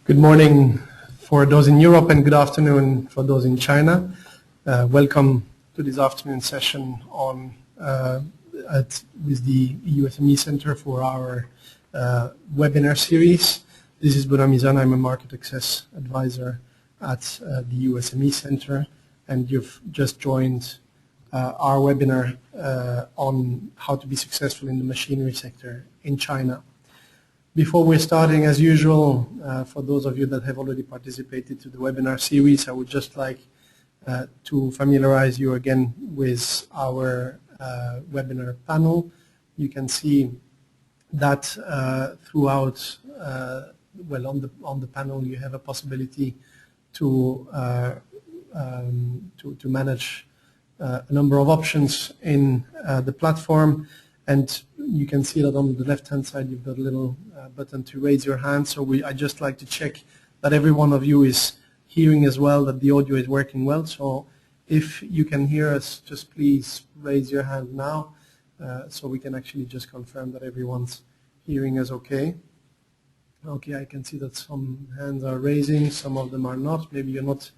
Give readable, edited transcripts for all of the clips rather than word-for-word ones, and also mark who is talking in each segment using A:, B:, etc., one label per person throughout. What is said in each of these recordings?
A: Good morning for those in Europe and good afternoon for those in China. Welcome to this afternoon session on with the EU SME Centre for our webinar series. This is Buram Mizan. I'm a market access advisor at the EU SME Centre, and you've just joined our webinar on how to be successful in the machinery sector in China. Before we're starting, as usual, for those of you that have already participated to the webinar series, I would just like to familiarize you again with our webinar panel. You can see that throughout, well, on the panel you have a possibility to manage a number of options in the platform, and you can see that on the left-hand side you've got a little button to raise your hand. So I just like to check that every one of you is hearing as well, that the audio is working well. So if you can hear us, just please raise your hand now, so we can actually just confirm that everyone's hearing us okay. Okay, I can see that some hands are raising, some of them are not. Maybe you're not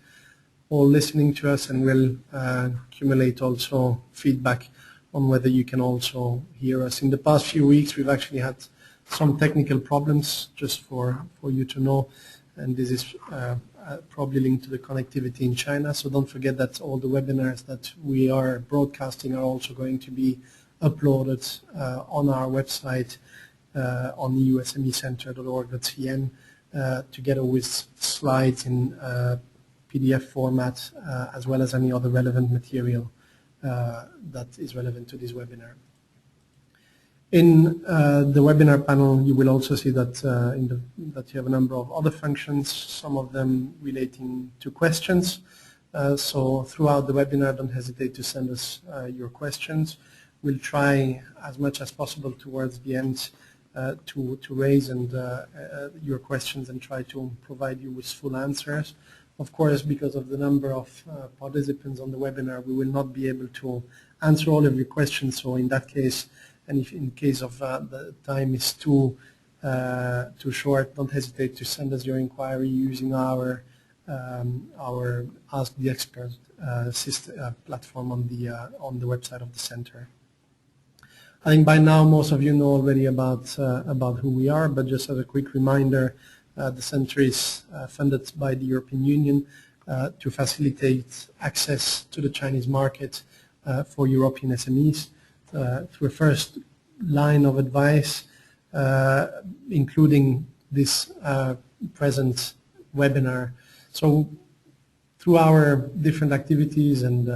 A: all listening to us, and we'll accumulate also feedback on whether you can also hear us. In the past few weeks we've actually had some technical problems, just for you to know, and this is probably linked to the connectivity in China. So don't forget that all the webinars that we are broadcasting are also going to be uploaded on our website on eusmecentre.org.cn together with slides in PDF format, as well as any other relevant material that is relevant to this webinar. In the webinar panel, you will also see that that you have a number of other functions, some of them relating to questions. So throughout the webinar, don't hesitate to send us your questions. We'll try as much as possible towards the end to raise your questions and try to provide you with full answers. Of course, because of the number of participants on the webinar, we will not be able to answer all of your questions. So in that case, and if in case of the time is too short, don't hesitate to send us your inquiry using our Ask the Expert platform on the website of the center. I think by now most of you know already about who we are, but just as a quick reminder, the center is funded by the European Union to facilitate access to the Chinese market for European SMEs through a first line of advice, including this present webinar. So through our different activities and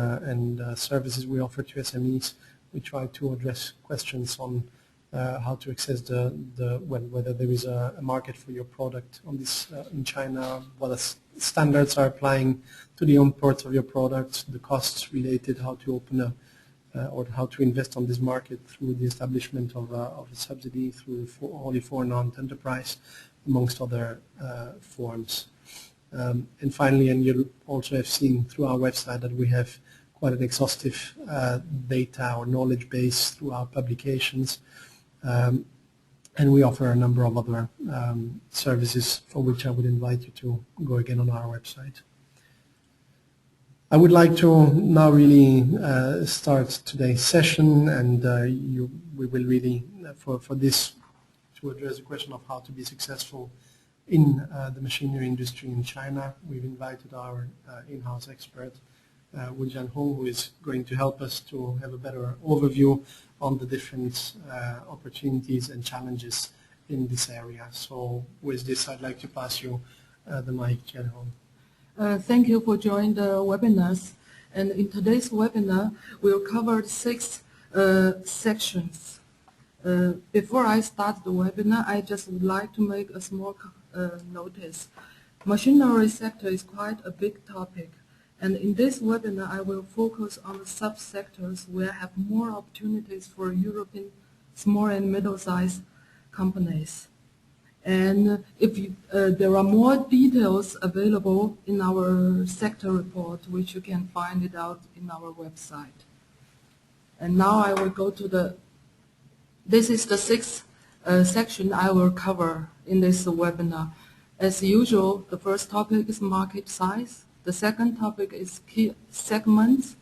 A: services we offer to SMEs, we try to address questions on how to access whether there is a market for your product on this in China, what standards are applying to the imports of your products, the costs related, how to open or how to invest on this market through the establishment of a subsidy through only foreign-owned enterprise, amongst other forms. And finally, and you'll also have seen through our website that we have quite an exhaustive data or knowledge base through our publications. And we offer a number of other services for which I would invite you to go again on our website. I would like to now really start today's session, and we will really, for this, to address the question of how to be successful in the machinery industry in China. We've invited our in-house expert, Wu Jianhong, who is going to help us to have a better overview on the different opportunities and challenges in this area. So with this, I'd like to pass you the mic, Jianhong.
B: Thank you for joining the webinars. And in today's webinar, we'll cover 6 sections. Before I start the webinar, I just would like to make a small notice. Machinery sector is quite a big topic. And in this webinar, I will focus on the subsectors where I have more opportunities for European small and middle-sized companies. And if there are more details available in our sector report, which you can find it out in our website. And now I will go to this is the 6 section I will cover in this webinar. As usual, the first topic is market size. The second topic is key segments.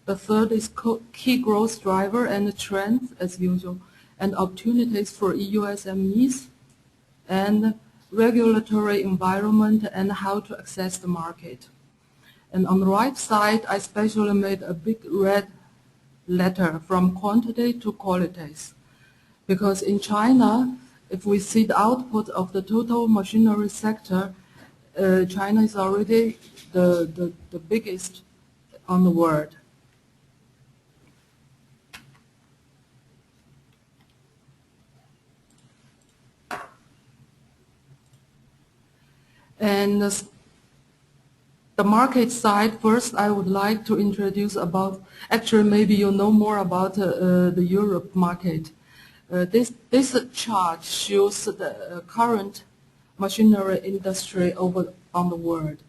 B: The third is key growth driver and trends, as usual, and opportunities for EU SMEs, and regulatory environment and how to access the market. And on the right side, I specially made a big red letter from quantity to qualities. Because in China, if we see the output of the total machinery sector, China is already the biggest on the world. And the market side, first I would like to introduce about, actually maybe you know more about the Europe market. This chart shows the current machinery industry on the world.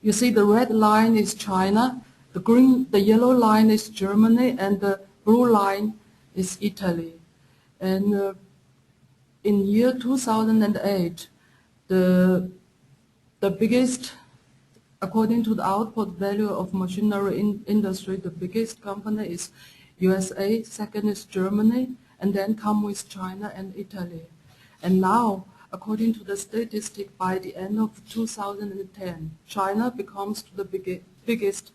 B: You see the red line is China, the yellow line is Germany, and the blue line is Italy. And in year 2008, the biggest, according to the output value of machinery industry, the biggest company is USA, second is Germany, and then come with China and Italy. And now, according to the statistic, by the end of 2010, China becomes the biggest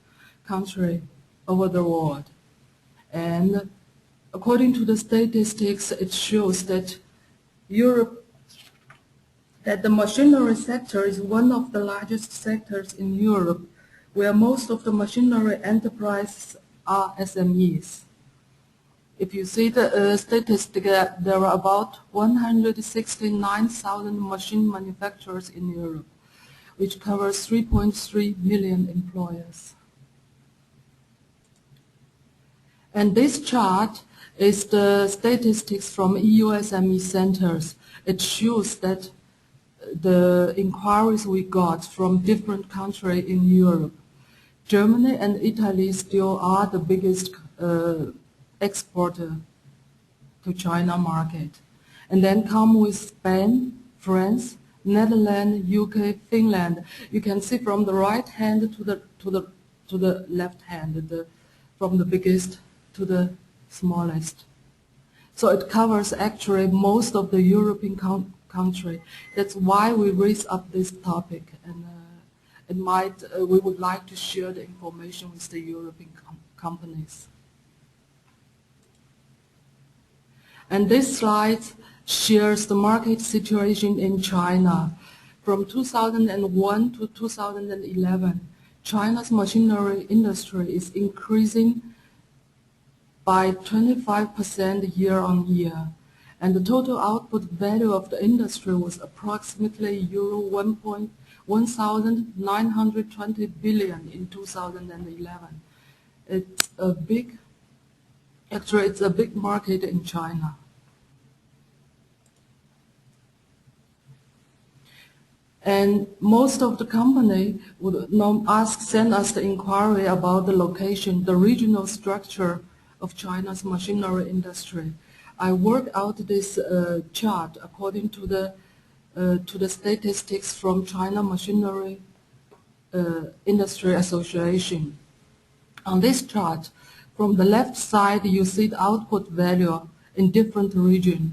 B: country over the world. And according to the statistics, it shows that that the machinery sector is one of the largest sectors in Europe, where most of the machinery enterprises are SMEs. If you see the statistic, there are about 169,000 machine manufacturers in Europe, which covers 3.3 million employers. And this chart is the statistics from EU SME centers. It shows that the inquiries we got from different countries in Europe. Germany and Italy still are the biggest exporter to China market. And then come with Spain, France, Netherlands, UK, Finland. You can see from the right hand to the left hand, from the biggest to the smallest. So it covers actually most of the European country. That's why we raise up this topic, and we would like to share the information with the European companies. And this slide shares the market situation in China. From 2001 to 2011, China's machinery industry is increasing by 25% year on year. And the total output value of the industry was approximately euro 1,920 billion in 2011. It's a big market in China. And most of the company would send us the inquiry about the location, the regional structure of China's machinery industry. I worked out this chart according to the statistics from China Machinery Industry Association. On this chart, from the left side, you see the output value in different regions,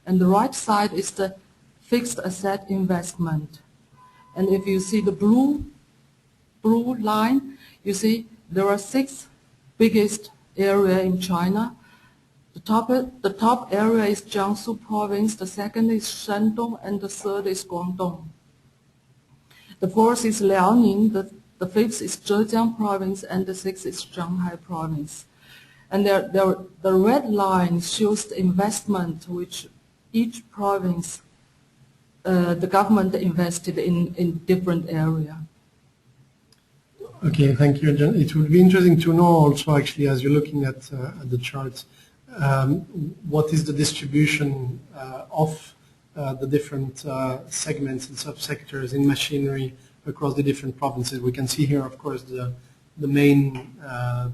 B: and the right side is the fixed asset investment. And if you see the blue line, you see there are 6 biggest areas in China. The top area is Jiangsu province, the second is Shandong, and the third is Guangdong. The fourth is Liaoning, the fifth is Zhejiang province, and the sixth is Shanghai province. And the red line shows the investment which each province, the government invested in different area.
A: Okay, thank you. It would be interesting to know also, actually, as you're looking at the charts, what is the distribution of the different segments and subsectors in machinery across the different provinces. We can see here, of course, the main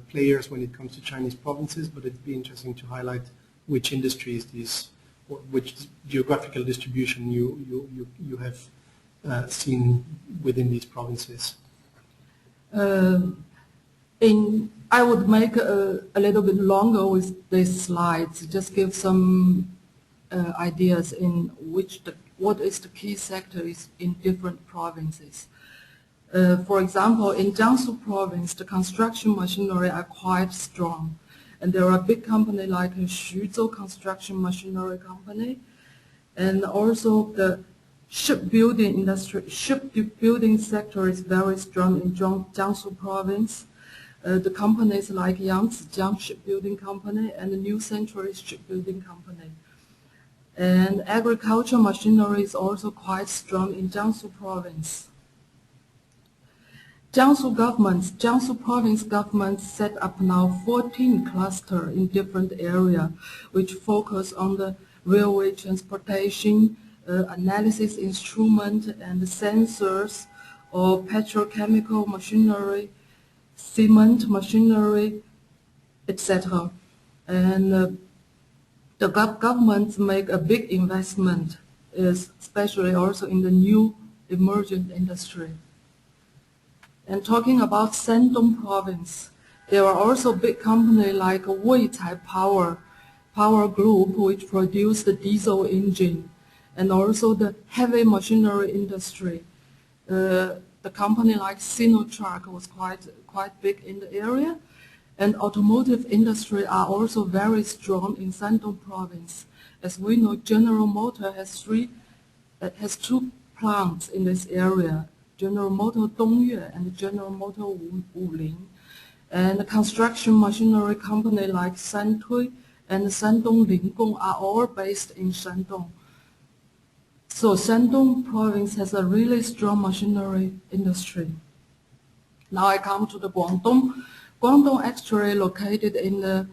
A: players when it comes to Chinese provinces, but it'd be interesting to highlight which industries these which geographical distribution you have seen within these provinces?
B: I would make a little bit longer with these slides, just give some ideas in what is the key sectors in different provinces. For example, in Jiangsu province, the construction machinery are quite strong. And there are big companies like Xuzhou Construction Machinery Company, and also the shipbuilding industry, shipbuilding sector is very strong in Jiangsu province. The companies like Yangzijiang Shipbuilding Company and the New Century Shipbuilding Company. And agriculture machinery is also quite strong in Jiangsu province. Jiangsu province government set up now 14 clusters in different areas, which focus on the railway transportation, analysis instrument and sensors, or petrochemical machinery, cement machinery, etc. And the government make a big investment, especially also in the new emerging industry. And talking about Shandong province, there are also big companies like Weitai Power Group, which produce the diesel engine, and also the heavy machinery industry. The company like Sinotruk was quite big in the area, and automotive industry are also very strong in Shandong province. As we know, General Motors has two plants in this area, General Motors Dongyue and General Motors Wuling. And the construction machinery company like Santui and Shandong Linggong are all based in Shandong. So Shandong province has a really strong machinery industry. Now I come to the Guangdong. Guangdong actually located in the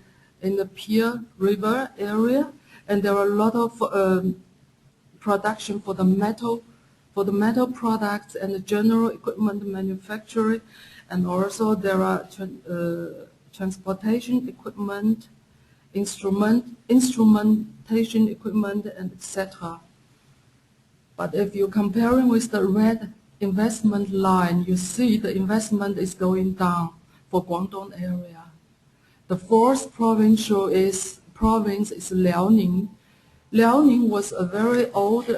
B: Pearl River area, and there are a lot of production for the metal products and the general equipment manufacturing, and also there are transportation equipment, instrumentation equipment, and etc. But if you're comparing with the red investment line, you see the investment is going down for Guangdong area. The fourth province is Liaoning. Liaoning was a very old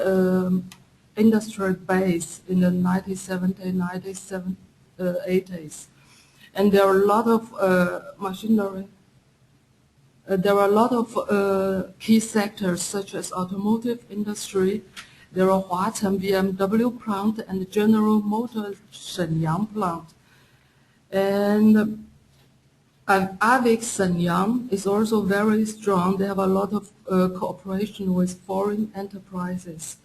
B: industrial base in the 1970s, 1980s. And there are a lot of machinery. There are a lot of key sectors such as automotive industry. There are Huacheng BMW plant and General Motors Shenyang plant. And Avik Shenyang is also very strong. They have a lot of cooperation with foreign enterprises.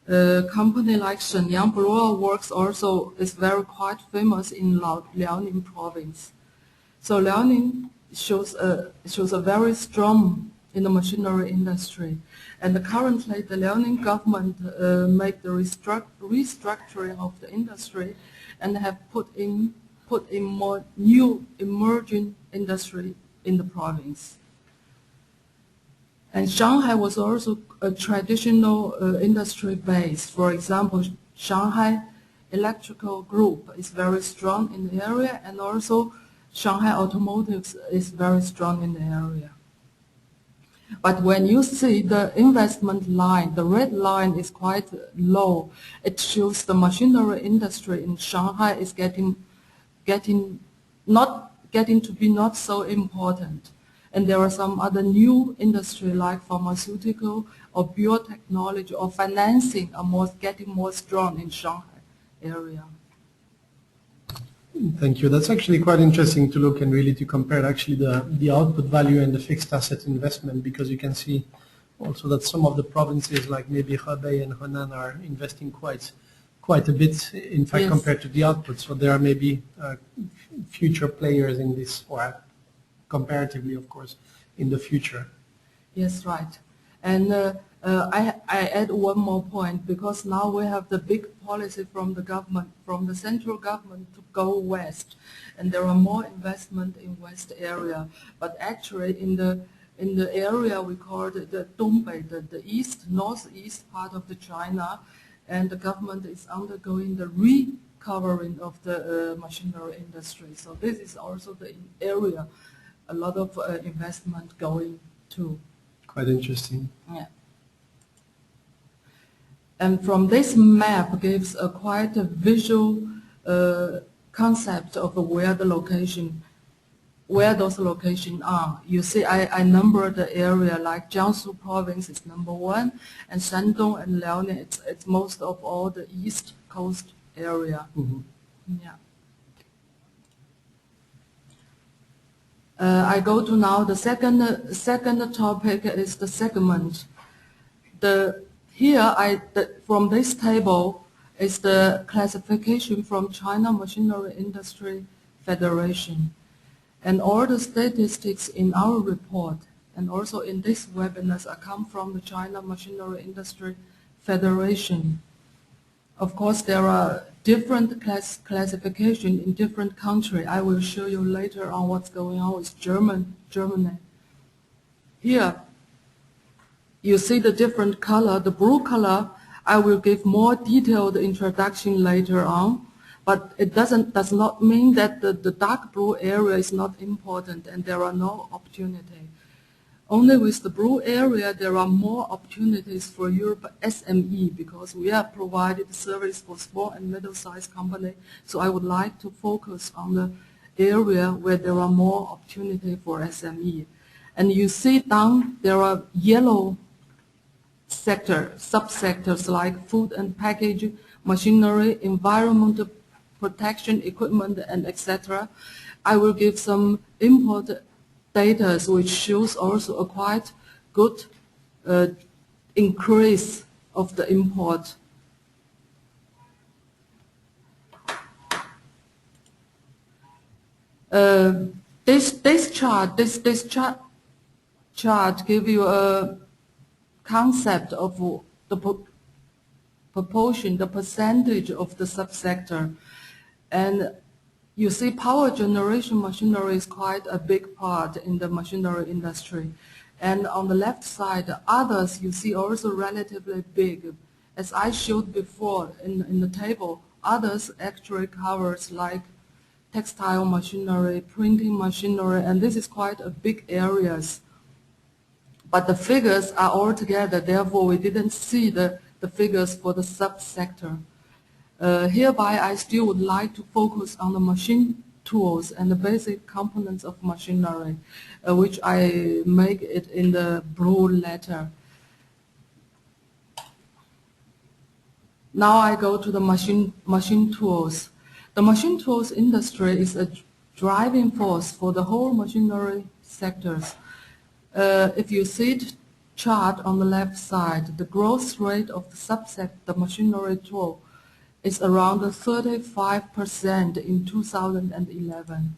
B: A company like Shenyang Blower Works also is very quite famous in Liaoning province. So Liaoning shows a very strong in the machinery industry. And currently the Liaoning government make the restructuring of the industry and have put in more new emerging industry in the province. And Shanghai was also a traditional industry base. For example, Shanghai Electrical Group is very strong in the area, and also Shanghai Automotive is very strong in the area. But when you see the investment line, the red line is quite low. It shows the machinery industry in Shanghai is getting to be not so important. And there are some other new industry like pharmaceutical or biotechnology or financing are getting more strong in Shanghai area.
A: Thank you. That's actually quite interesting to look and really to compare actually the output value and the fixed asset investment, because you can see also that some of the provinces like maybe Hebei and Henan are investing quite a bit, in fact,
B: yes,
A: compared to the output. So there are maybe future players in this, or comparatively, of course, in the future.
B: Yes, right. And I add one more point, because now we have the big policy from the government, from the central government to go west, and there are more investment in west area. But actually in the in the area we call it the Dongbei, the east, northeast part of the China, and the government is undergoing the recovering of the machinery industry. So this is also the area a lot of investment going to.
A: Quite interesting.
B: Yeah. And from this map gives a quite a visual concept of where the location, where those locations are. You see, I numbered the area like Jiangsu province is #1, and Shandong and Liaoning, it's most of all the east coast area.
A: Mm-hmm.
B: Yeah. I go to now the second topic is the segment. From this table is the classification from China Machinery Industry Federation. And all the statistics in our report and also in this webinar come from the China Machinery Industry Federation. Of course, there are different classification in different countries. I will show you later on what's going on with Germany. Here, you see the different color. The blue color, I will give more detailed introduction later on, but it does not mean that the dark blue area is not important and there are no opportunity. Only with the blue area, there are more opportunities for Europe SME because we have provided service for small and middle-sized companies. So I would like to focus on the area where there are more opportunity for SME. And you see down, there are yellow subsectors like food and packaging, machinery, environmental protection equipment, and etc. I will give some import data which shows also a quite good increase of the import. This chart gives you a concept of the proportion, the percentage of the subsector. And you see power generation machinery is quite a big part in the machinery industry. And on the left side, others you see also relatively big. As I showed before in the table, others actually covers like textile machinery, printing machinery, and this is quite a big areas. But the figures are all together, therefore we didn't see the figures for the subsector. Hereby, I still would like to focus on the machine tools and the basic components of machinery, which I make it in the blue letter. Now I go to the machine tools. The machine tools industry is a driving force for the whole machinery sectors. If you see the chart on the left side, the growth rate of the subset, the machinery tool, is around 35% in 2011.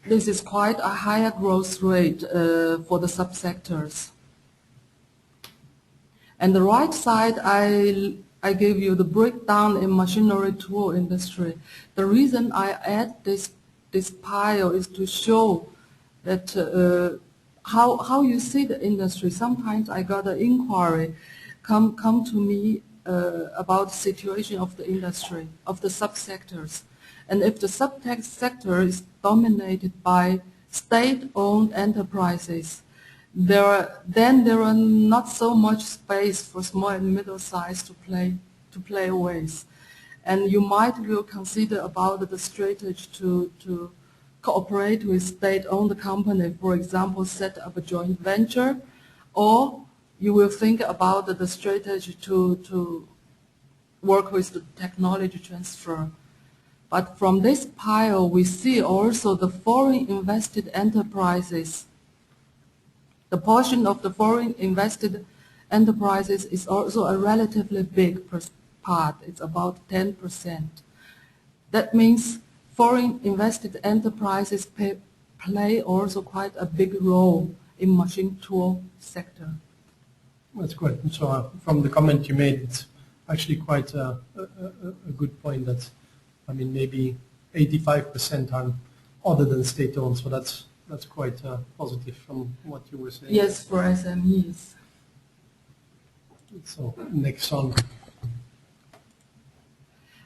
B: This is quite a higher growth rate for the subsectors. And the right side, I give you the breakdown in machinery tool industry. The reason I add this pile is to show that how you see the industry. Sometimes I got an inquiry come to me about the situation of the industry, of the subsectors. And if the subsector is dominated by state-owned enterprises, then there are not so much space for small and middle size to play with. And you might will consider about the strategy to cooperate with state-owned company, for example, set up a joint venture, or you will think about the strategy to work with the technology transfer. But from this pile, we see also the foreign invested enterprises. The portion of the foreign invested enterprises is also a relatively big part. It's about 10%. That means foreign invested enterprises play also quite a big role in machine tool sector.
A: That's good. So from the comment you made, it's actually quite a good point that, I mean, maybe 85% are other than state-owned, so that's that's quite positive from what you were saying.
B: Yes, for SMEs.
A: So next on.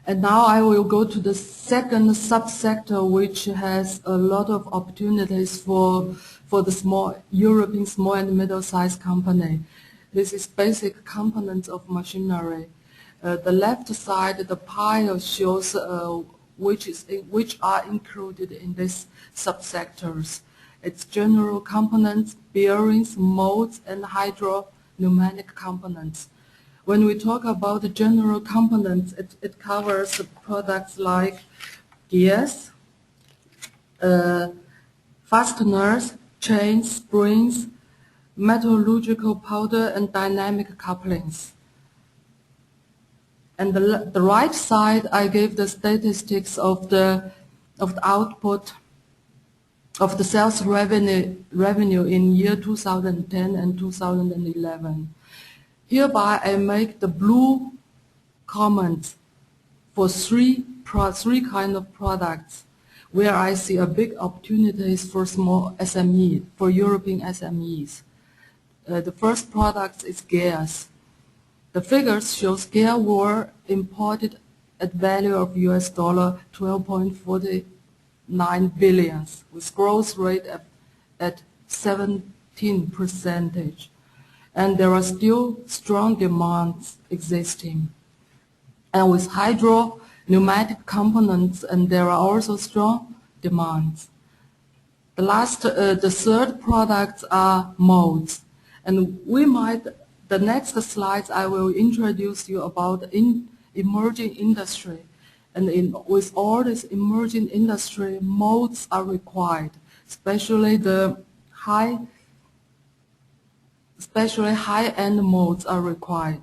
B: And now I will go to the second subsector, which has a lot of opportunities for the European small and middle-sized company. This is basic components of machinery. The left side, the pie shows which are included in these subsectors. It's general components, bearings, molds, and hydro-pneumatic components. When we talk about the general components, it covers products like gears, fasteners, chains, springs, metallurgical powder, and dynamic couplings. And the right side, I gave the statistics of the output of the sales revenue in year 2010 and 2011. Hereby, I make the blue comments for three kind of products where I see a big opportunities for small SME, for European SMEs. The first product is gears. The figures shows gear were imported at value of US dollar 12.49 billion with growth rate at 17%. And there are still strong demands existing. And with hydro pneumatic components, and there are also strong demands. The third products are molds. And the next slides I will introduce you about emerging industry. And with all this emerging industry, molds are required, especially high-end molds are required.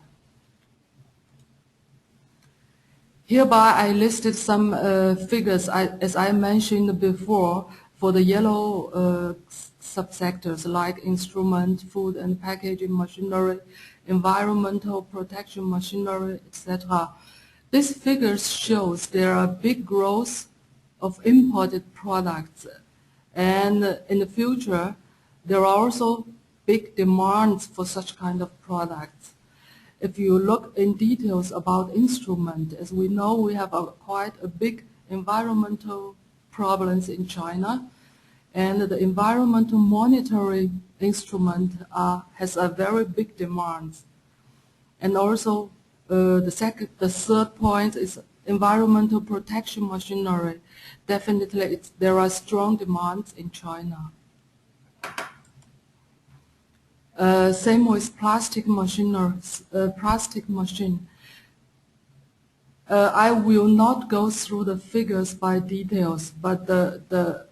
B: Hereby, I listed some figures, as I mentioned before, for the yellow subsectors like instrument, food and packaging machinery, environmental protection machinery, etc. These figures shows there are big growth of imported products, and in the future, there are also big demands for such kind of products. If you look in details about instrument, as we know, we have quite a big environmental problems in China, and the environmental monitoring instrument has a very big demand. And also, the third point is environmental protection machinery. Definitely, there are strong demands in China. Same with plastic machine. I will not go through the figures by details, but the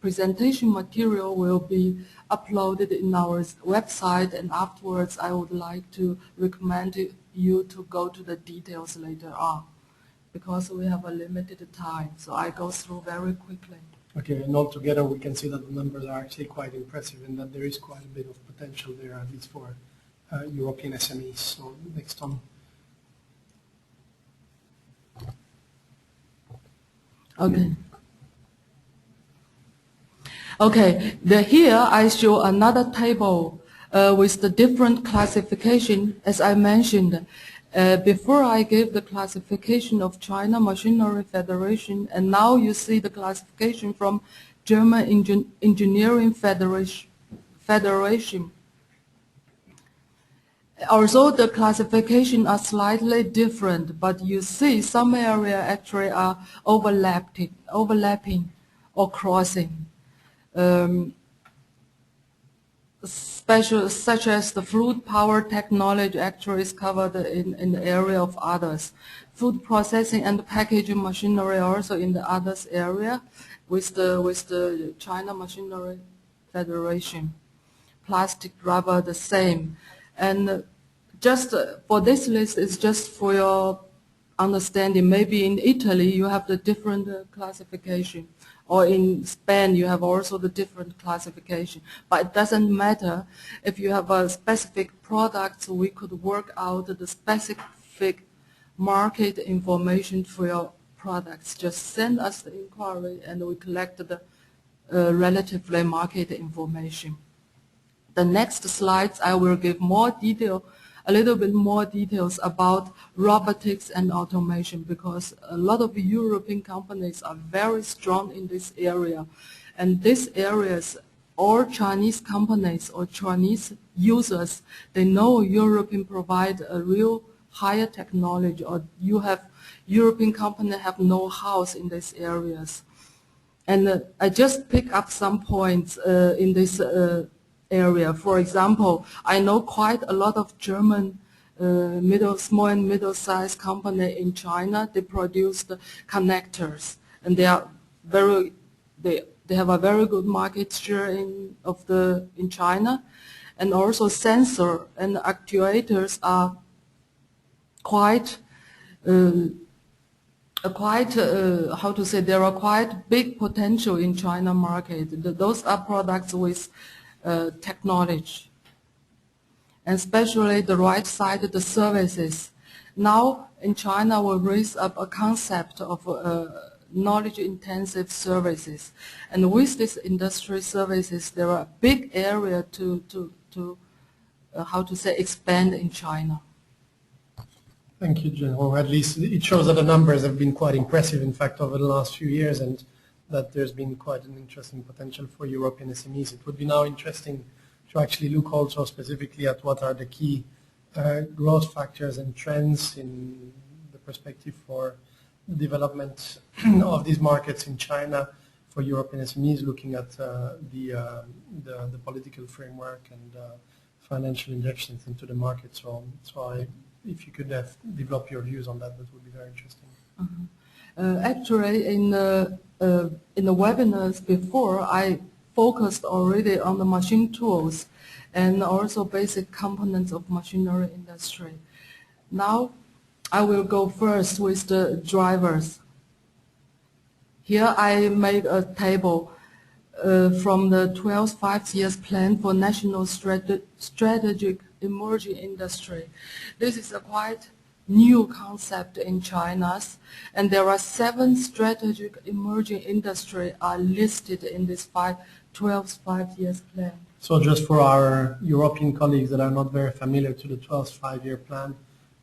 B: presentation material will be uploaded in our website, and afterwards I would like to recommend you to go to the details later on, because we have a limited time, so I go through very quickly.
A: Okay, and altogether we can see that the numbers are actually quite impressive and that there is quite a bit of potential there, at least for European SMEs. So next on.
B: Okay. Okay, here I show another table with the different classification, as I mentioned. Before I gave the classification of China Machinery Federation, and now you see the classification from German Engineering Federation. Although the classification are slightly different, but you see some area actually are overlapping or crossing. Such as the fluid power technology actually is covered in the area of others. Food processing and packaging machinery also in the others area with the China Machinery Federation. Plastic, rubber, the same. And just for this list is just for your understanding. Maybe in Italy you have the different classification, or in Spain you have also the different classification. But it doesn't matter. If you have a specific product, so we could work out the specific market information for your products. Just send us the inquiry and we collect the relatively market information. The next slides, I will give more detail, a little bit more details about robotics and automation, because a lot of European companies are very strong in this area. And these areas, all Chinese companies or Chinese users, they know European provide a real higher technology, or European companies have know-hows in these areas. And I just pick up some points in this area. For example, I know quite a lot of German small and middle-sized company in China. They produce the connectors, and they have a very good market share in China, and also sensor and actuators are quite there are quite big potential in China market. Those are products with technology. And especially the right side, the services. Now in China we raise up a concept of knowledge-intensive services. And with these industry services, there are big area to expand in China.
A: Thank you, General. At least it shows that the numbers have been quite impressive, in fact, over the last few years, and that there's been quite an interesting potential for European SMEs. It would be now interesting to actually look also specifically at what are the key growth factors and trends in the perspective for development of these markets in China for European SMEs, looking at the political framework and financial injections into the market. If you could develop your views on that, that would be very interesting.
B: Actually, in the webinars before, I focused already on the machine tools and also basic components of machinery industry. Now, I will go first with the drivers. Here I made a table from the 12th five-year plan for national strategic emerging industry. This is a quite new concept in China, and there are 7 strategic emerging industry are listed in this 12th five-year plan.
A: So just for our European colleagues that are not very familiar to the 12th five-year plan,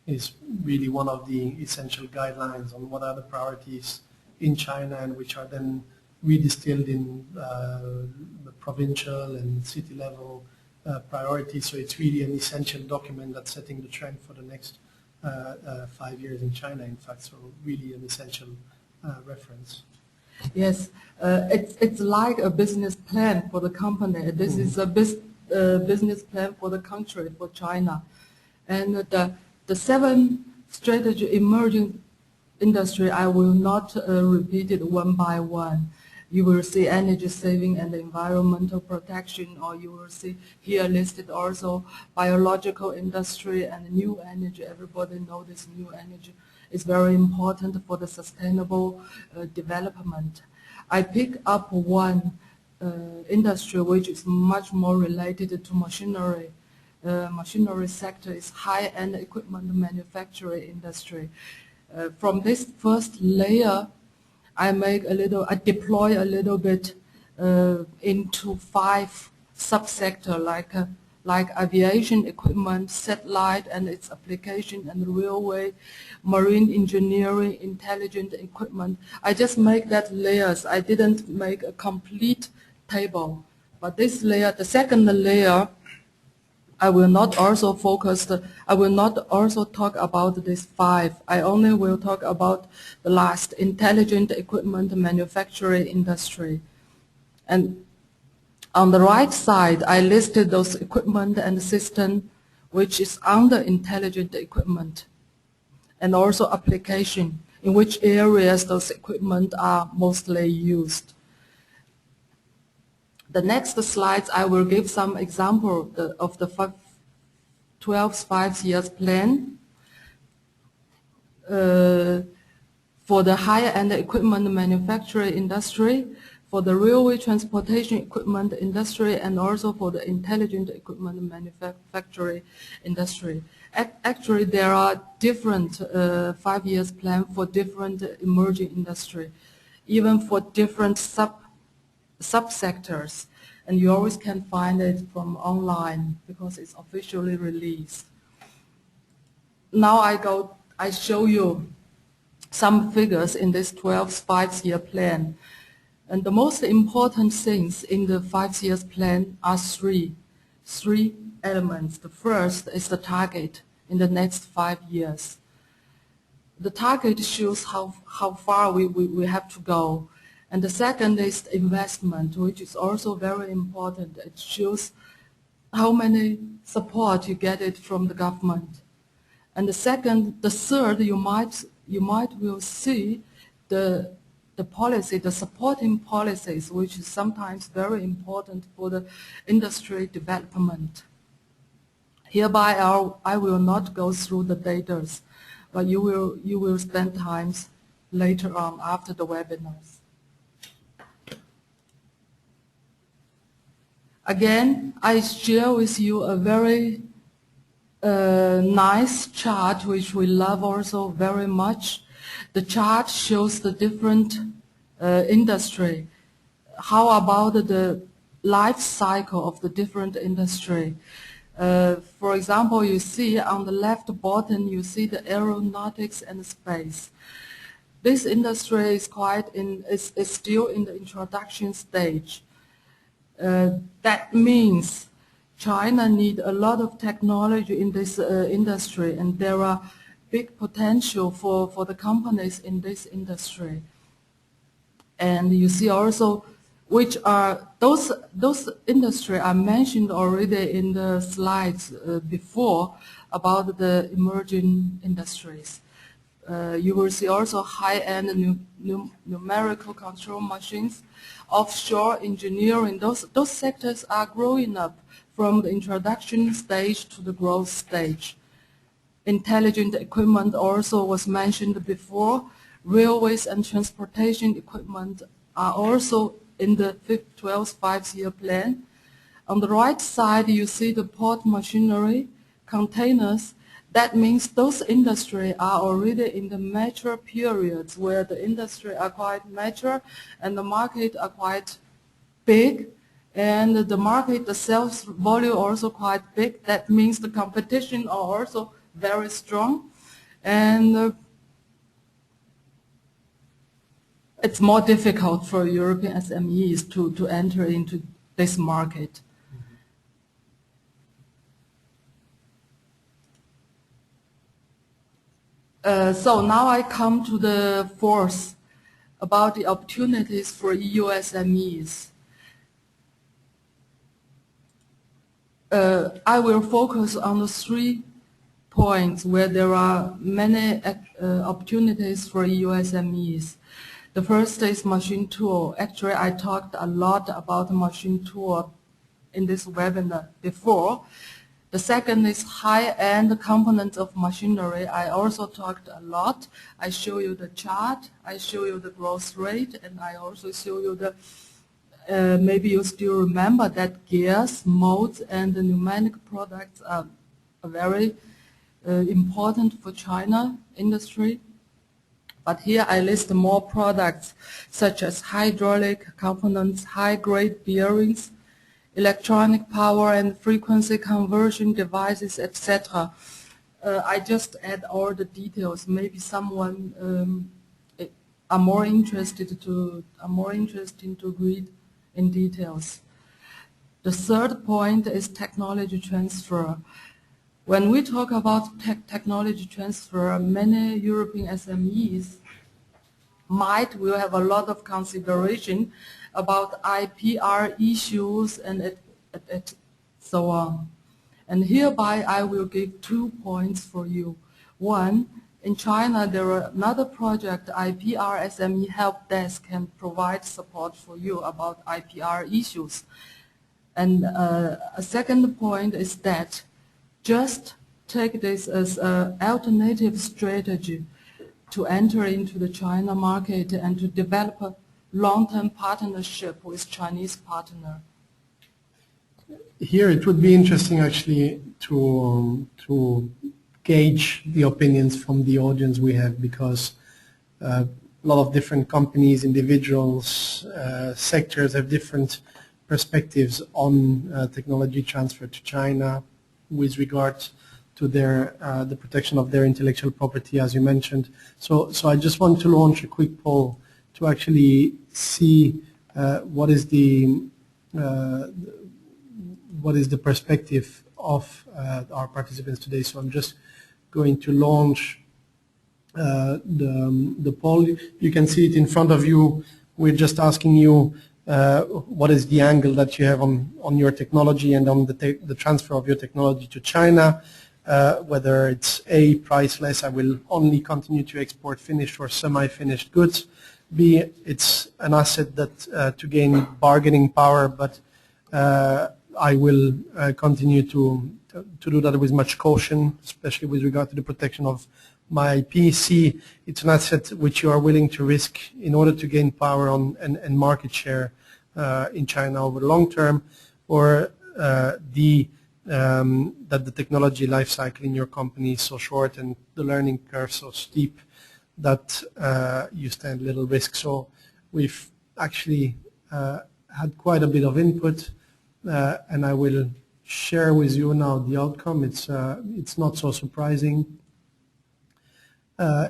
A: is really one of the essential guidelines on what are the priorities in China, and which are then redistilled in the provincial and city level priorities. So it's really an essential document that's setting the trend for the next 5 years in China, in fact, so really an essential reference.
B: Yes, it's like a business plan for the company. This is a business plan for the country, for China. And the 7 strategy emerging industry, I will not repeat it one by one. You will see energy saving and environmental protection, or you will see here listed also biological industry and new energy. Everybody knows this new energy is very important for the sustainable development. I pick up one industry which is much more related to machinery. Machinery sector is high-end equipment manufacturing industry. From this first layer, I deploy a little bit into 5 subsectors like aviation equipment, satellite and its application, and railway, marine engineering, intelligent equipment. I just make that layers. I didn't make a complete table. But this layer, the second layer, I will not also talk about these 5. I only will talk about the last, intelligent equipment manufacturing industry. And on the right side, I listed those equipment and system which is under intelligent equipment, and also application, in which areas those equipment are mostly used. The next slides, I will give some example of the 12th five-year plan for the higher-end equipment manufacturing industry, for the railway transportation equipment industry, and also for the intelligent equipment manufacturing industry. Actually, there are different 5-year plans for different emerging industry, even for different subsectors, and you always can find it from online because it's officially released. Now I show you some figures in this 12 5-year plan. And the most important things in the 5 years plan are three elements. The first is the target in the next 5 years. The target shows how far we have to go. And the second is the investment, which is also very important. It shows how many support you get it from the government. And the third, you might will see the policy, the supporting policies, which is sometimes very important for the industry development. Hereby, I will not go through the data, but you will spend time later on after the webinars. Again, I share with you a very nice chart which we love also very much. The chart shows the different industry. How about the life cycle of the different industry? For example, you see on the left bottom, you see the aeronautics and space. This industry is is still in the introduction stage. That means China needs a lot of technology in this industry, and there are big potential for the companies in this industry. And you see also which are those industry I mentioned already in the slides before about the emerging industries. You will see also high-end numerical control machines, offshore engineering. Those sectors are growing up from the introduction stage to the growth stage. Intelligent equipment also was mentioned before. Railways and transportation equipment are also in the 12th 5-year plan. On the right side, you see the port machinery, containers. That means those industries are already in the mature periods where the industry are quite mature and the market are quite big, and the market, the sales volume also quite big. That means the competition are also very strong, and it's more difficult for European SMEs to enter into this market. So now I come to the fourth, about the opportunities for EU SMEs. I will focus on the 3 points where there are many opportunities for EU SMEs. The first is machine tool. Actually, I talked a lot about machine tool in this webinar before. The second is high-end components of machinery. I also talked a lot. I show you the chart, I show you the growth rate, and I also show you the, maybe you still remember that gears, molds, and the pneumatic products are very important for China industry. But here I list more products such as hydraulic components, high-grade bearings, electronic power and frequency conversion devices, etc. I just add all the details. Maybe someone are more interested to read in details. The third point is technology transfer. When we talk about technology transfer, many European SMEs will have a lot of consideration about IPR issues and so on. And hereby I will give 2 points for you. One, in China there are another project, IPR SME Help Desk, can provide support for you about IPR issues. And a second point is that just take this as an alternative strategy to enter into the China market and to develop a long-term partnership with Chinese partner.
A: Here it would be interesting actually to gauge the opinions from the audience we have, because a lot of different companies, individuals, sectors have different perspectives on technology transfer to China with regard to their the protection of their intellectual property, as you mentioned. So I just want to launch a quick poll to actually see what is the perspective of our participants today. So I'm just going to launch the poll. You can see it in front of you. We're just asking you what is the angle that you have on your technology and on the transfer of your technology to China. Whether it's A, priceless, I will only continue to export finished or semi-finished goods. B, it's an asset that to gain bargaining power, but I will continue to do that with much caution, especially with regard to the protection of my IP. C, it's an asset which you are willing to risk in order to gain power on and market share in China over the long term. Or D, that the technology life cycle in your company is so short and the learning curve so steep that you stand little risk. So we've actually had quite a bit of input, and I will share with you now the outcome. It's not so surprising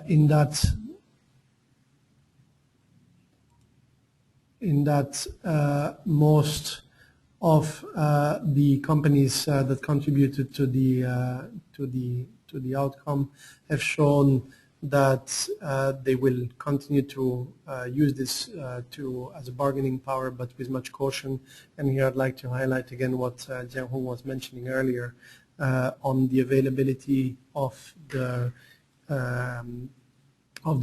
A: in that most of the companies that contributed to the outcome have shown that they will continue to use this as a bargaining power, but with much caution. And here I'd like to highlight again what Jianhong was mentioning earlier on the availability of the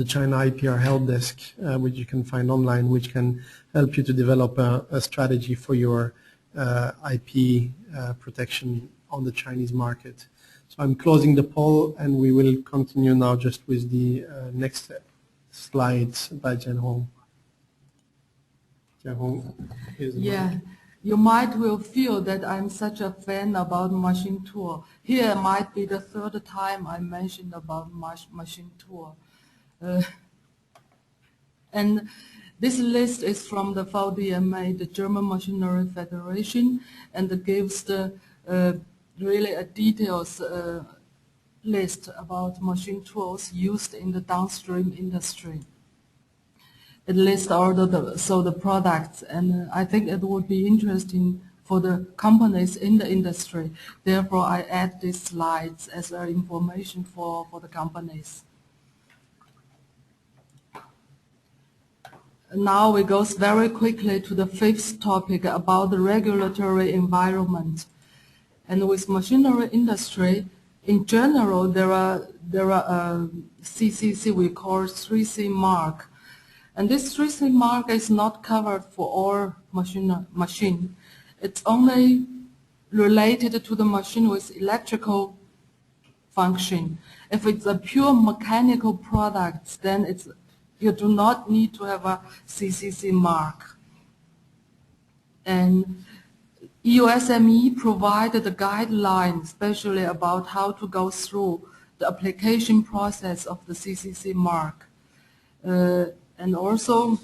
A: China IPR help desk, which you can find online, which can help you to develop a strategy for your IP protection on the Chinese market. So I'm closing the poll, and we will continue now just with the next slides by Jianhong. Jianhong, here's the mic.
B: You might will feel that I'm such a fan about machine tool. Here might be the third time I mentioned about machine tool. And this list is from the VDMA, the German Machinery Federation, and it gives the really a details list about machine tools used in the downstream industry. It lists all the products, and I think it would be interesting for the companies in the industry. Therefore, I add these slides as information for the companies. Now we go very quickly to the fifth topic about the regulatory environment. And with machinery industry, in general, there are CCC we call 3C mark. And this 3C mark is not covered for all machine. It's only related to the machine with electrical function. If it's a pure mechanical product, then you do not need to have a CCC mark. And EU SME provided a guideline, especially about how to go through the application process of the CCC mark. And also,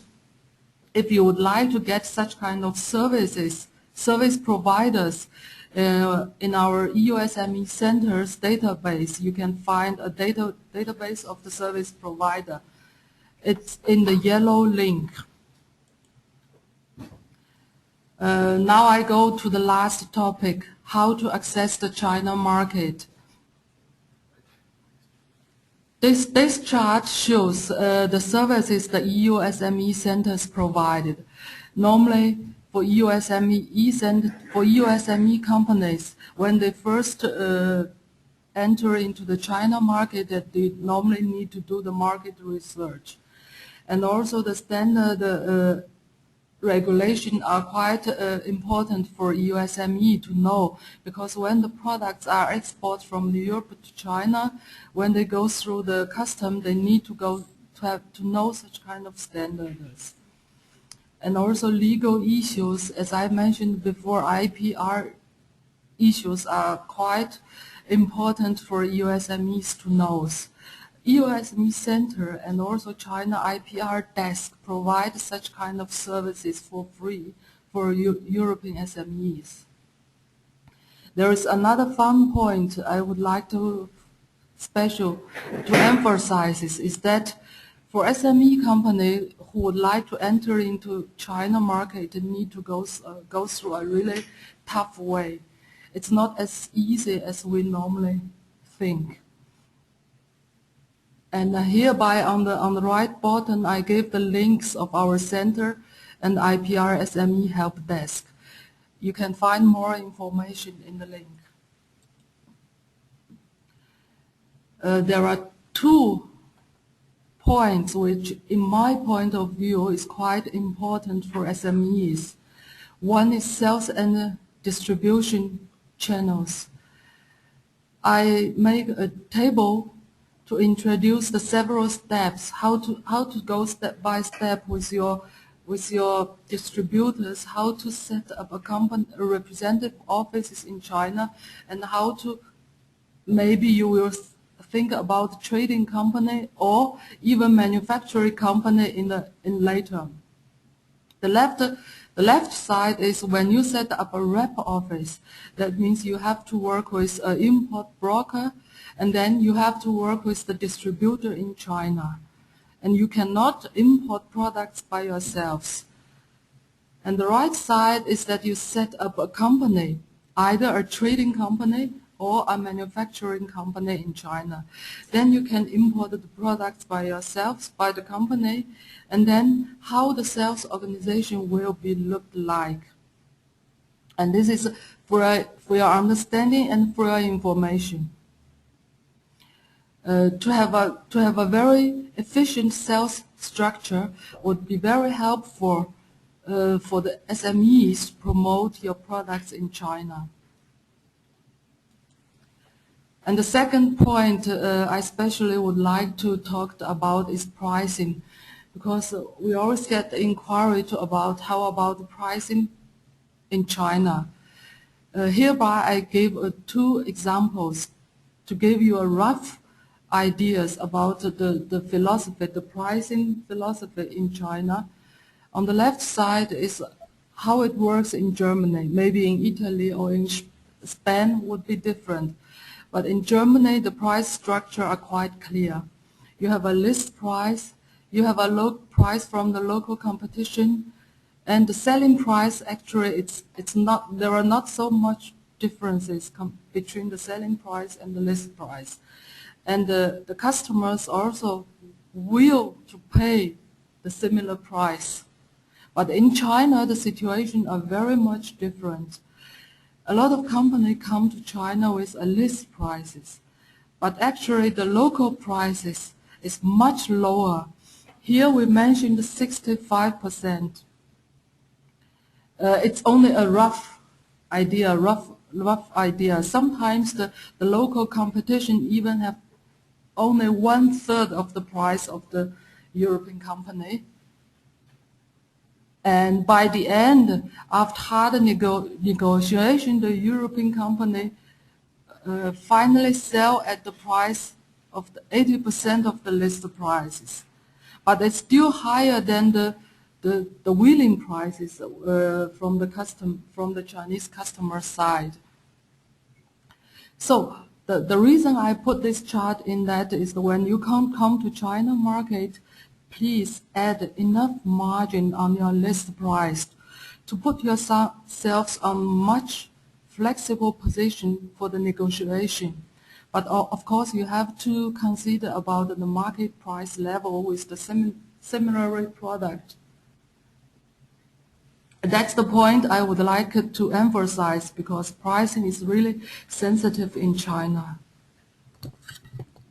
B: if you would like to get such kind of services, service providers, in our EU SME Center's database, you can find a database of the service provider. It's in the yellow link. Now I go to the last topic, how to access the China market. This chart shows the services the EU SME Centers provided. Normally, for EU SME companies, when they first enter into the China market, that they normally need to do the market research. And also the standard regulation are quite important for EU SME to know, because when the products are exported from Europe to China, when they go through the custom, they need to know such kind of standards. And also legal issues, as I mentioned before, IPR issues are quite important for EU SMEs to know. EU SME Centre and also China IPR desk provide such kind of services for free for European SMEs. There is another fun point I would like to emphasize is that for SME company who would like to enter into China market, they need to go through a really tough way. It's not as easy as we normally think. And hereby on the right bottom, I gave the links of our center and IPR SME help desk. You can find more information in the link. There are 2 points which, in my point of view, is quite important for SMEs. One is sales and distribution channels. I make a table to introduce the several steps, how to go step by step with your distributors, how to set up a representative offices in China, and how to, maybe you will think about trading company or even manufacturing company in later. The left side is when you set up a rep office. That means you have to work with an import broker, and then you have to work with the distributor in China. And you cannot import products by yourselves. And the right side is that you set up a company, either a trading company or a manufacturing company in China. Then you can import the products by yourselves, by the company, and then how the sales organization will be looked like. And this is for your understanding and for your information. To have a very efficient sales structure would be very helpful for the SMEs to promote your products in China. And the second point I especially would like to talk about is pricing, because we always get the inquiry about how about the pricing in China. Hereby I gave 2 examples to give you a rough ideas about the philosophy, the pricing philosophy in China. On the left side is how it works in Germany. Maybe in Italy or in Spain would be different. But in Germany, the price structure are quite clear. You have a list price, you have a low price from the local competition, and the selling price actually there are not so much differences between the selling price and the list price. And the customers also will to pay the similar price. But in China, the situation are very much different. A lot of companies come to China with a list prices, but actually the local prices is much lower. Here we mentioned 65%. It's only a rough idea. Sometimes the local competition even have only 1/3 of the price of the European company. And by the end, after hard negotiation, the European company finally sell at the price of 80% of the list prices. But it's still higher than the willing prices from the Chinese customer side. So the reason I put this chart in that is that when you come to China market, please add enough margin on your list price to put yourselves on much flexible position for the negotiation. But of course, you have to consider about the market price level with the similar product. That's the point I would like to emphasize, because pricing is really sensitive in China.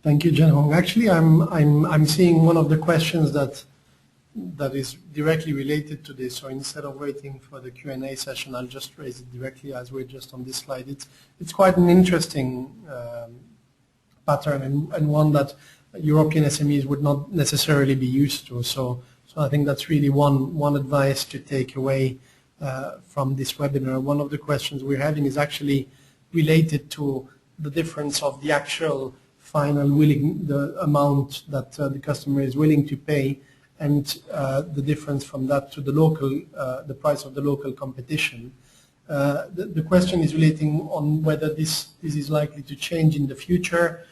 A: Thank you, Jen Hong. Actually, I'm seeing one of the questions that is directly related to this. So instead of waiting for the Q&A session, I'll just raise it directly as we're just on this slide. It's quite an interesting pattern and one that European SMEs would not necessarily be used to. So I think that's really one advice to take away from this webinar. One of the questions we're having is actually related to the difference of the actual final the amount that the customer is willing to pay, and the difference from that to the price of the local competition. The question is relating on whether this is likely to change in the future,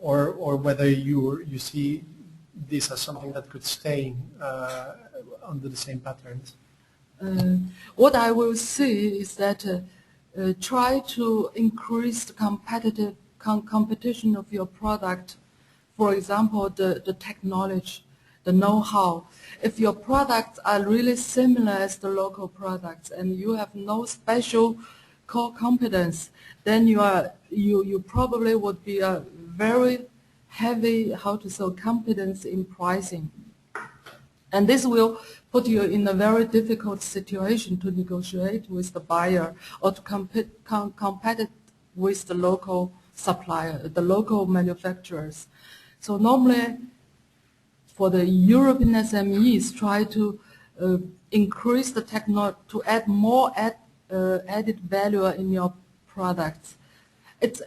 A: or whether you see this as something that could stay under the same patterns.
B: What I will see is that try to increase the competition of your product. For example, the technology, the know-how. If your products are really similar as the local products and you have no special core competence, then you probably would be a very heavy, competence in pricing. And this will put you in a very difficult situation to negotiate with the buyer or to compete with the local supplier, the local manufacturers. So normally, for the European SMEs, try to increase the technology, to add more added value in your products. It's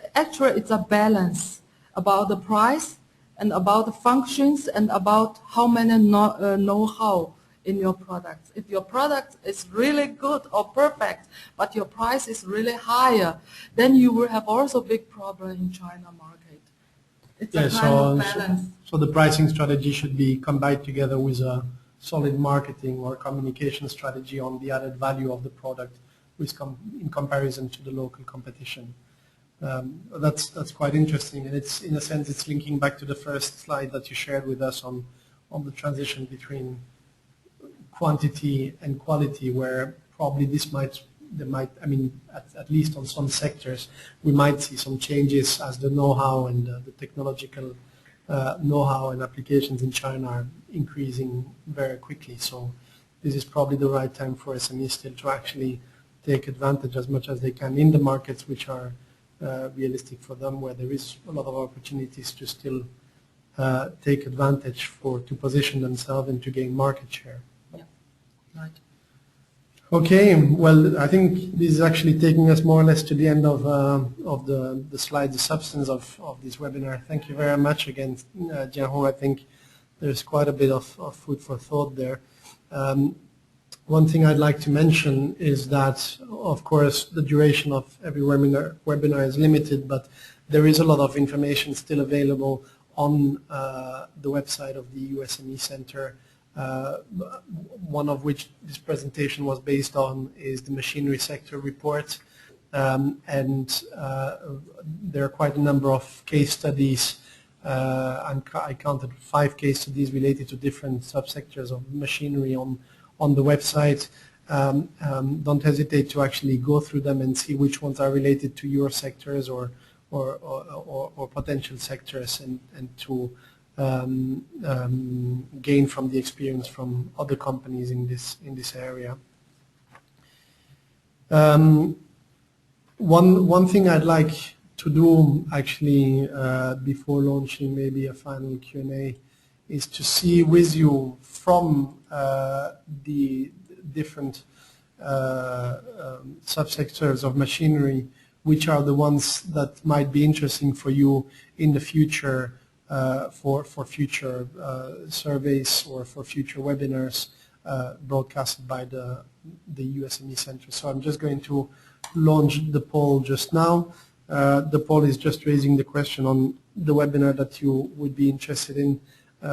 B: a balance about the price and about the functions and about how many know-how in your products. If your product is really good or perfect, but your price is really higher, then you will have also big problem in China market. It's a kind of balance.
A: So the pricing strategy should be combined together with a solid marketing or communication strategy on the added value of the product in comparison to the local competition. That's quite interesting, and it's, in a sense, it's linking back to the first slide that you shared with us on the transition between quantity and quality, where probably at least on some sectors, we might see some changes as the know-how and the technological know-how and applications in China are increasing very quickly. So this is probably the right time for SMEs still to actually take advantage as much as they can in the markets which are realistic for them, where there is a lot of opportunities to still take advantage to position themselves and to gain market share.
B: Yeah, right.
A: Okay, well, I think this is actually taking us more or less to the end of the slides, the substance of this webinar. Thank you very much again, Jianhong. I think there's quite a bit of food for thought there. One thing I'd like to mention is that, of course, the duration of every webinar is limited, but there is a lot of information still available on the website of the EU SME Centre. One of which this presentation was based on is the machinery sector report, and there are quite a number of case studies. I counted 5 case studies related to different subsectors of machinery on the website. Don't hesitate to actually go through them and see which ones are related to your sectors or potential sectors, and to gain from the experience from other companies in this area. One thing I'd like to do actually before launching maybe a final Q&A is to see with you from the different subsectors of machinery which are the ones that might be interesting for you in the future, for future surveys or for future webinars broadcasted by the EU SME Centre. So I'm just going to launch the poll just now. The poll is just raising the question on the webinar that you would be interested in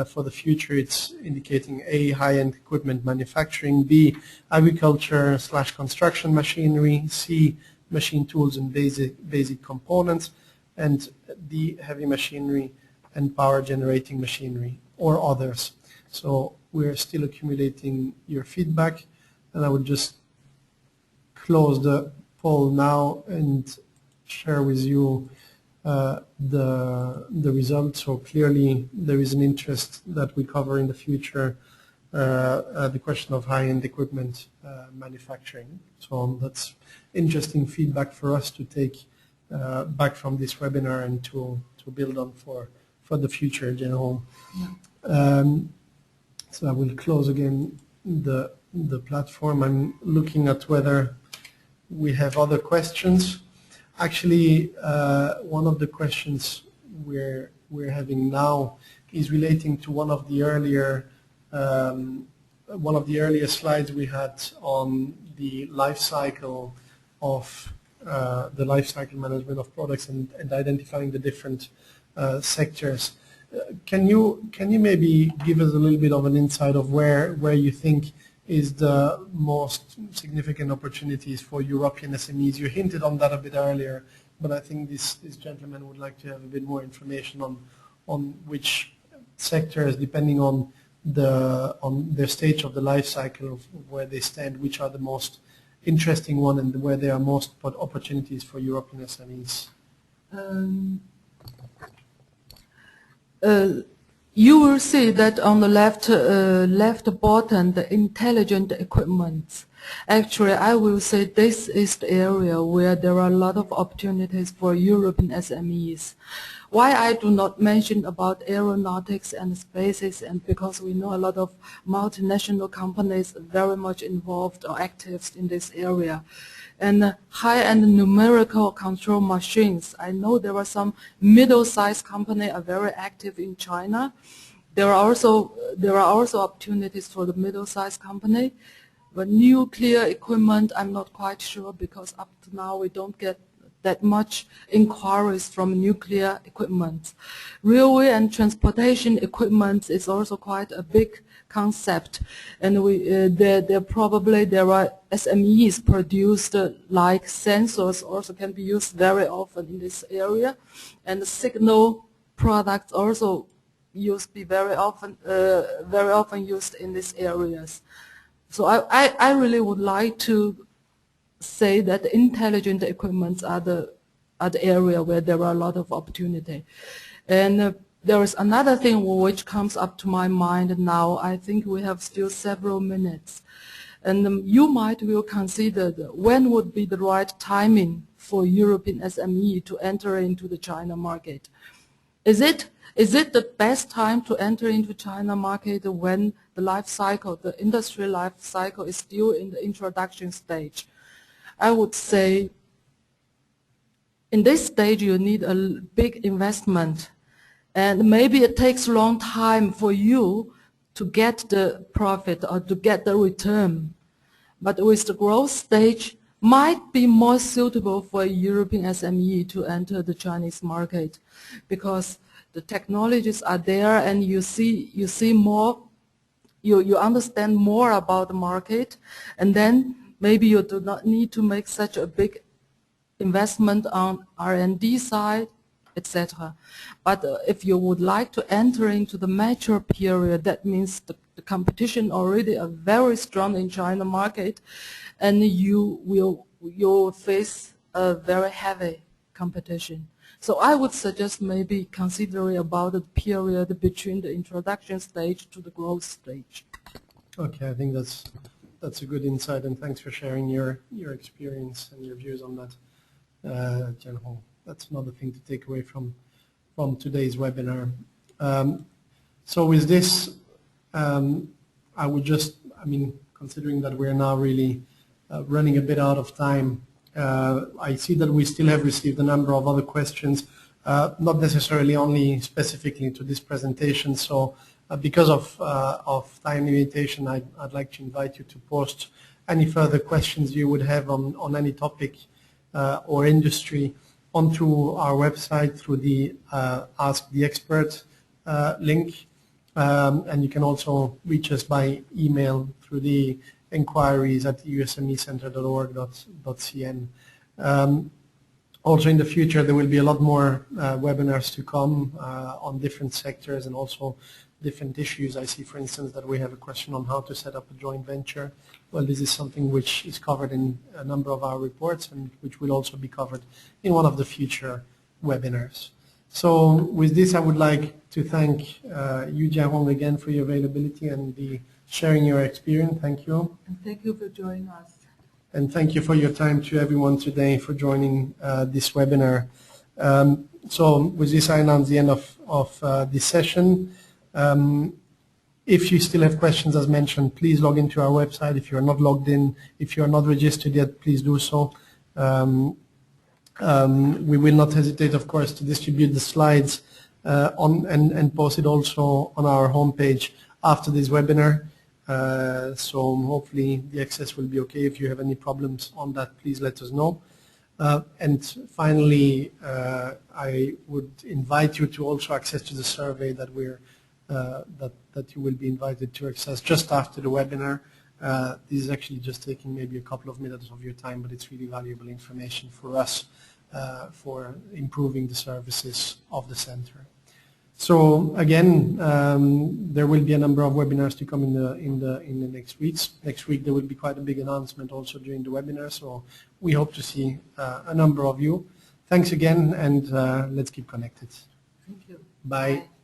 A: for the future. It's indicating A, high-end equipment manufacturing, B, agriculture/construction machinery, C, machine tools and basic components, and D, heavy machinery and power generating machinery, or others. So we're still accumulating your feedback, and I will just close the poll now and share with you the results. So clearly there is an interest that we cover in the future the question of high-end equipment manufacturing. So that's interesting feedback for us to take back from this webinar and to build on for the future, Jianhong. Yeah. So I will close again the platform. I'm looking at whether we have other questions. Actually, one of the questions we're having now is relating to one of the earlier slides we had on the life cycle of the life cycle management of products and identifying the different sectors. Can you maybe give us a little bit of an insight of where you think is the most significant opportunities for European SMEs? You hinted on that a bit earlier, but I think this gentleman would like to have a bit more information on which sectors, depending on the stage of the life cycle of where they stand, which are the most interesting one and where there are most opportunities for European SMEs.
B: You will see that on the left bottom, the intelligent equipment. Actually, I will say this is the area where there are a lot of opportunities for European SMEs. Why I do not mention about aeronautics and spaces, and because we know a lot of multinational companies very much involved or active in this area. And high-end numerical control machines. I know there are some middle-sized companies are very active in China. There are also opportunities for the middle-sized company. But nuclear equipment, I'm not quite sure because up to now we don't get that much inquiries from nuclear equipment. Railway and transportation equipment is also quite a big concept, and there are SMEs produced like sensors also can be used very often in this area, and the signal products also very often used in these areas. So I really would like to say that intelligent equipments are the area where there are a lot of opportunity. And there is another thing which comes up to my mind now. I think we have still several minutes. And you might will consider when would be the right timing for European SME to enter into the China market. Is it the best time to enter into China market when the life cycle, the industry life cycle is still in the introduction stage? I would say in this stage you need a big investment, and maybe it takes a long time for you to get the profit or to get the return. But with the growth stage, might be more suitable for a European SME to enter the Chinese market, because the technologies are there and you see more, you understand more about the market, and then maybe you do not need to make such a big investment on R&D side, etc. But if you would like to enter into the mature period, that means the competition already are very strong in China market, and you will face a very heavy competition. So I would suggest maybe considering about the period between the introduction stage to the growth stage.
A: Okay, I think that's a good insight, and thanks for sharing your experience and your views on that, Jianhong. That's another thing to take away from today's webinar. So with this, I would just, considering that we're now really running a bit out of time, I see that we still have received a number of other questions, not necessarily only specifically to this presentation. So because of time limitation, I'd like to invite you to post any further questions you would have on any topic or industry onto our website through the Ask the Expert link. And you can also reach us by email through the enquiries at eusmecentre.org.cn. Also in the future there will be a lot more webinars to come on different sectors and also different issues. I see, for instance, that we have a question on how to set up a joint venture. Well, this is something which is covered in a number of our reports and which will also be covered in one of the future webinars. So with this, I would like to thank you, Jianhong, again for your availability and sharing your experience. Thank you.
B: And thank you for joining us.
A: And thank you for your time to everyone today for joining this webinar. So with this, I announce the end of this session. If you still have questions, as mentioned, please log into our website. If you are not logged in, if you are not registered yet, please do so. We will not hesitate, of course, to distribute the slides and post it also on our homepage after this webinar. So hopefully the access will be okay. If you have any problems on that, please let us know. And finally, I would invite you to also access to the survey that that you will be invited to access just after the webinar. This is actually just taking maybe a couple of minutes of your time, but it's really valuable information for us for improving the services of the center. So again, there will be a number of webinars to come in the next weeks. Next week there will be quite a big announcement also during the webinar, so we hope to see a number of you. Thanks again, and let's keep connected.
B: Thank you.
A: Bye.
B: Bye.